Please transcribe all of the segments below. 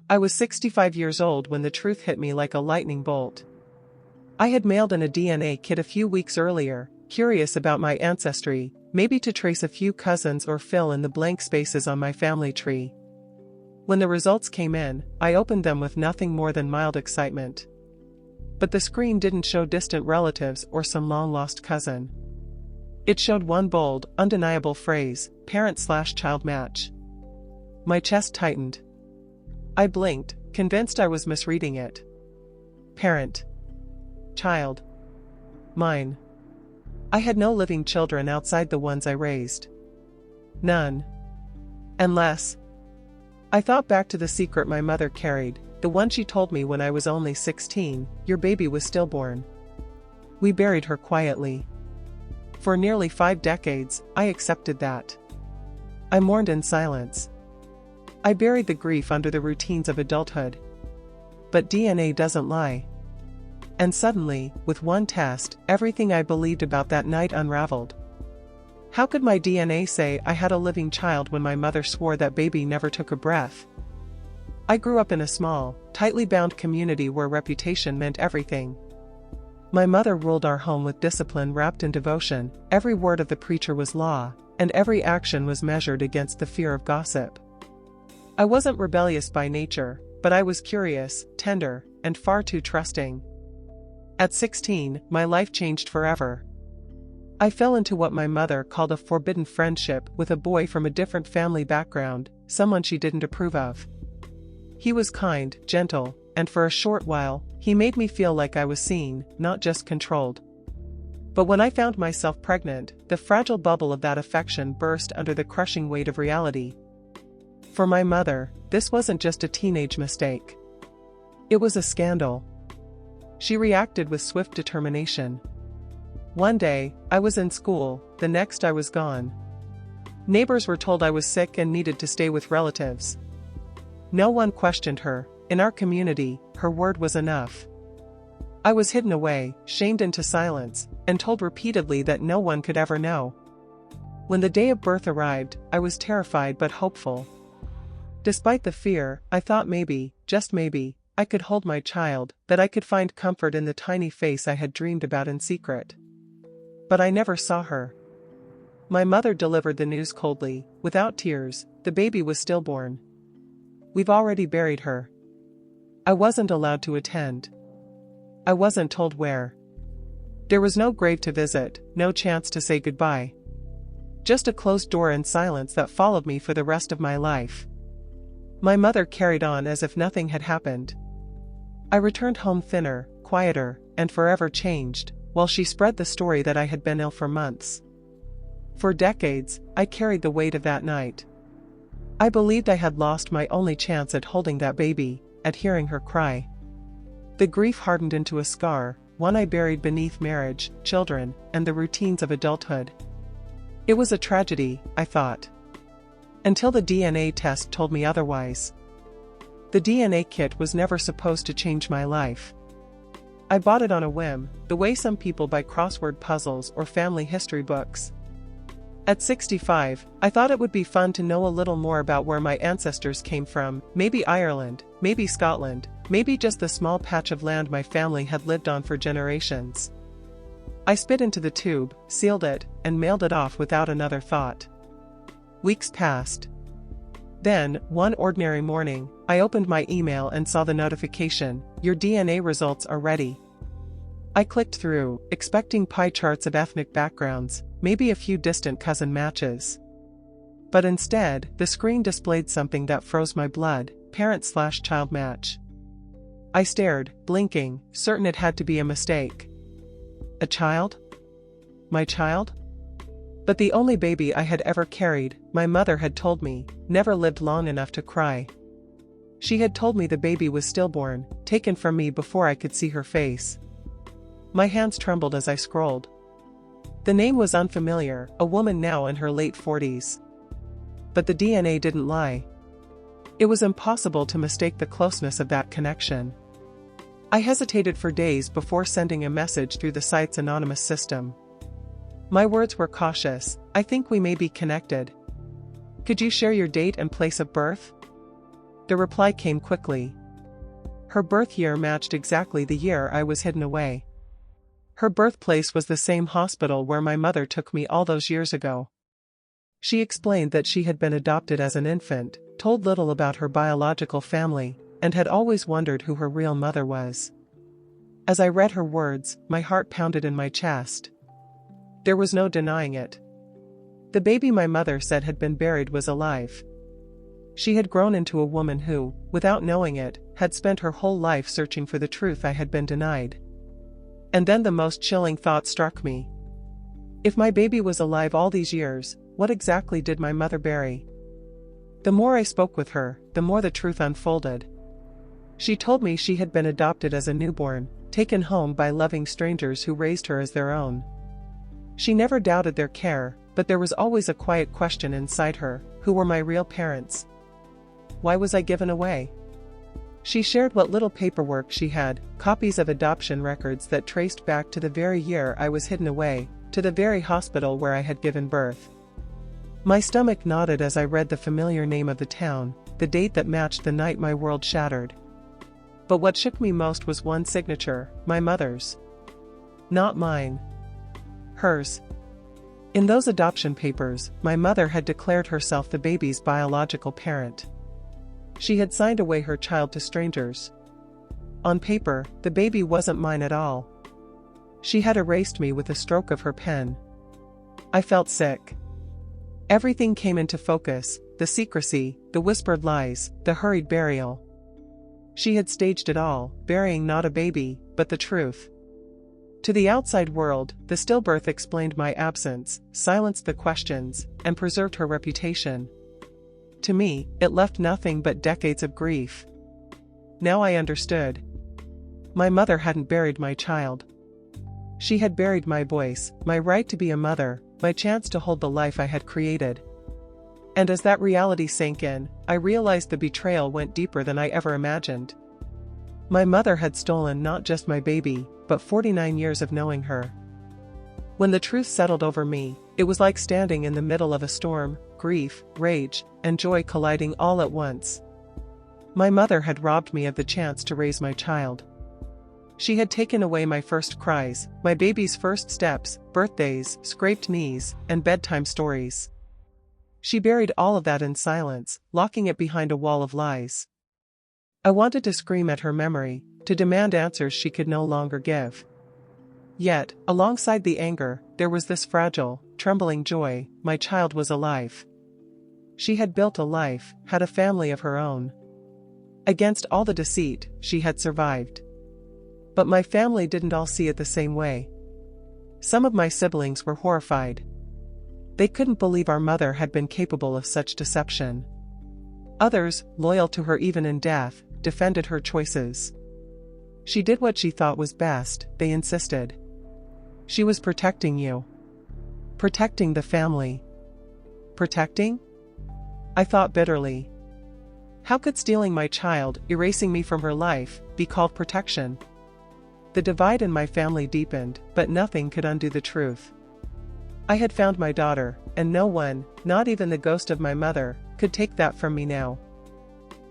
I was 65 years old when the truth hit me like a lightning bolt. I had mailed in a DNA kit a few weeks earlier, curious about my ancestry, maybe to trace a few cousins or fill in the blank spaces on my family tree. When the results came in, I opened them with nothing more than mild excitement. But the screen didn't show distant relatives or some long-lost cousin. It showed one bold, undeniable phrase, parent/child match. My chest tightened. I blinked, convinced I was misreading it. Parent. Child. Mine. I had no living children outside the ones I raised. None. Unless. I thought back to the secret my mother carried, the one she told me when I was only 16, your baby was stillborn. We buried her quietly. For nearly 5 decades, I accepted that. I mourned in silence. I buried the grief under the routines of adulthood. But DNA doesn't lie. And suddenly, with one test, everything I believed about that night unraveled. How could my DNA say I had a living child when my mother swore that baby never took a breath? I grew up in a small, tightly bound community where reputation meant everything. My mother ruled our home with discipline wrapped in devotion, every word of the preacher was law, and every action was measured against the fear of gossip. I wasn't rebellious by nature, but I was curious, tender, and far too trusting. At 16, my life changed forever. I fell into what my mother called a forbidden friendship with a boy from a different family background, someone she didn't approve of. He was kind, gentle, and for a short while, he made me feel like I was seen, not just controlled. But when I found myself pregnant, the fragile bubble of that affection burst under the crushing weight of reality. For my mother, this wasn't just a teenage mistake. It was a scandal. She reacted with swift determination. One day, I was in school, the next I was gone. Neighbors were told I was sick and needed to stay with relatives. No one questioned her. In our community, her word was enough. I was hidden away, shamed into silence, and told repeatedly that no one could ever know. When the day of birth arrived, I was terrified but hopeful. Despite the fear, I thought maybe, just maybe, I could hold my child, that I could find comfort in the tiny face I had dreamed about in secret. But I never saw her. My mother delivered the news coldly, without tears. The baby was stillborn. We've already buried her. I wasn't allowed to attend. I wasn't told where. There was no grave to visit, no chance to say goodbye. Just a closed door and silence that followed me for the rest of my life. My mother carried on as if nothing had happened. I returned home thinner, quieter, and forever changed, while she spread the story that I had been ill for months. For decades, I carried the weight of that night. I believed I had lost my only chance at holding that baby, at hearing her cry. The grief hardened into a scar, one I buried beneath marriage, children, and the routines of adulthood. It was a tragedy, I thought. Until the DNA test told me otherwise. The DNA kit was never supposed to change my life. I bought it on a whim, the way some people buy crossword puzzles or family history books. At 65, I thought it would be fun to know a little more about where my ancestors came from, maybe Ireland, maybe Scotland, maybe just the small patch of land my family had lived on for generations. I spit into the tube, sealed it, and mailed it off without another thought. Weeks passed. Then, one ordinary morning, I opened my email and saw the notification, "Your DNA results are ready." I clicked through, expecting pie charts of ethnic backgrounds, maybe a few distant cousin matches. But instead, the screen displayed something that froze my blood, parent/child match. I stared, blinking, certain it had to be a mistake. A child? My child? But the only baby I had ever carried, my mother had told me, never lived long enough to cry. She had told me the baby was stillborn, taken from me before I could see her face. My hands trembled as I scrolled. The name was unfamiliar, a woman now in her late 40s. But the DNA didn't lie. It was impossible to mistake the closeness of that connection. I hesitated for days before sending a message through the site's anonymous system. My words were cautious. "I think we may be connected. Could you share your date and place of birth?" The reply came quickly. Her birth year matched exactly the year I was hidden away. Her birthplace was the same hospital where my mother took me all those years ago. She explained that she had been adopted as an infant, told little about her biological family, and had always wondered who her real mother was. As I read her words, my heart pounded in my chest. There was no denying it. The baby my mother said had been buried was alive. She had grown into a woman who, without knowing it, had spent her whole life searching for the truth I had been denied. And then the most chilling thought struck me. If my baby was alive all these years, what exactly did my mother bury? The more I spoke with her, the more the truth unfolded. She told me she had been adopted as a newborn, taken home by loving strangers who raised her as their own. She never doubted their care, but there was always a quiet question inside her: who were my real parents? Why was I given away? She shared what little paperwork she had, copies of adoption records that traced back to the very year I was hidden away, to the very hospital where I had given birth. My stomach nodded as I read the familiar name of the town, the date that matched the night my world shattered. But what shook me most was one signature, my mother's. Not mine. Hers. In those adoption papers, my mother had declared herself the baby's biological parent. She had signed away her child to strangers. On paper, the baby wasn't mine at all. She had erased me with a stroke of her pen. I felt sick. Everything came into focus: the secrecy, the whispered lies, the hurried burial. She had staged it all, burying not a baby, but the truth. To the outside world, the stillbirth explained my absence, silenced the questions, and preserved her reputation. To me, it left nothing but decades of grief. Now I understood. My mother hadn't buried my child. She had buried my voice, my right to be a mother, my chance to hold the life I had created. And as that reality sank in, I realized the betrayal went deeper than I ever imagined. My mother had stolen not just my baby, but 49 years of knowing her. When the truth settled over me, it was like standing in the middle of a storm: grief, rage, and joy colliding all at once. My mother had robbed me of the chance to raise my child. She had taken away my first cries, my baby's first steps, birthdays, scraped knees, and bedtime stories. She buried all of that in silence, locking it behind a wall of lies. I wanted to scream at her memory, to demand answers she could no longer give. Yet, alongside the anger, there was this fragile, trembling joy: my child was alive. She had built a life, had a family of her own. Against all the deceit, she had survived. But my family didn't all see it the same way. Some of my siblings were horrified. They couldn't believe our mother had been capable of such deception. Others, loyal to her even in death, defended her choices. She did what she thought was best, they insisted. She was protecting you. Protecting the family. Protecting? I thought bitterly. How could stealing my child, erasing me from her life, be called protection? The divide in my family deepened, but nothing could undo the truth. I had found my daughter, and no one, not even the ghost of my mother, could take that from me now.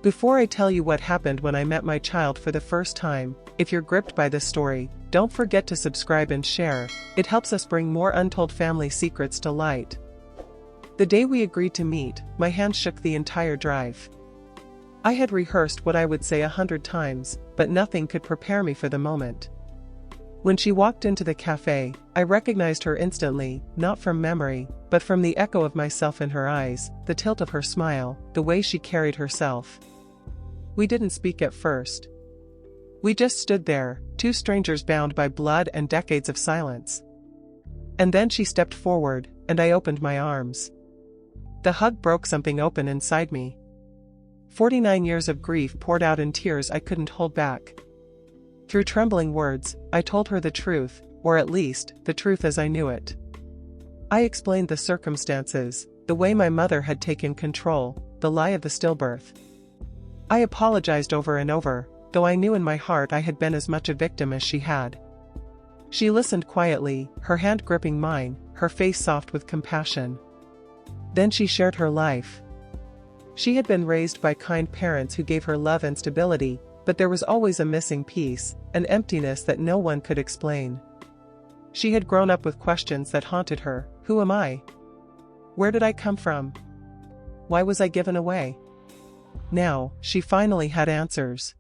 Before I tell you what happened when I met my child for the first time, if you're gripped by this story, don't forget to subscribe and share. It helps us bring more untold family secrets to light. The day we agreed to meet, my hand shook the entire drive. I had rehearsed what I would say 100 times, but nothing could prepare me for the moment. When she walked into the cafe, I recognized her instantly, not from memory, but from the echo of myself in her eyes, the tilt of her smile, the way she carried herself. We didn't speak at first. We just stood there, two strangers bound by blood and decades of silence. And then she stepped forward, and I opened my arms. The hug broke something open inside me. 49 years of grief poured out in tears I couldn't hold back. Through trembling words, I told her the truth, or at least, the truth as I knew it. I explained the circumstances, the way my mother had taken control, the lie of the stillbirth. I apologized over and over, though I knew in my heart I had been as much a victim as she had. She listened quietly, her hand gripping mine, her face soft with compassion. Then she shared her life. She had been raised by kind parents who gave her love and stability, but there was always a missing piece, an emptiness that no one could explain. She had grown up with questions that haunted her. Who am I? Where did I come from? Why was I given away? Now, she finally had answers.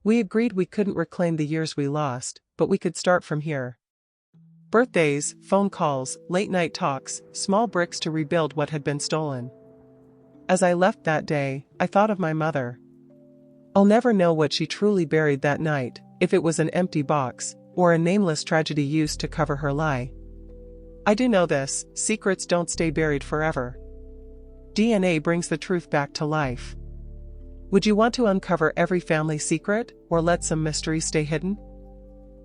We agreed we couldn't reclaim the years we lost, but we could start from here. Birthdays, phone calls, late-night talks, small bricks to rebuild what had been stolen. As I left that day, I thought of my mother. I'll never know what she truly buried that night, if it was an empty box, or a nameless tragedy used to cover her lie. I do know this: secrets don't stay buried forever. DNA brings the truth back to life. Would you want to uncover every family secret, or let some mysteries stay hidden?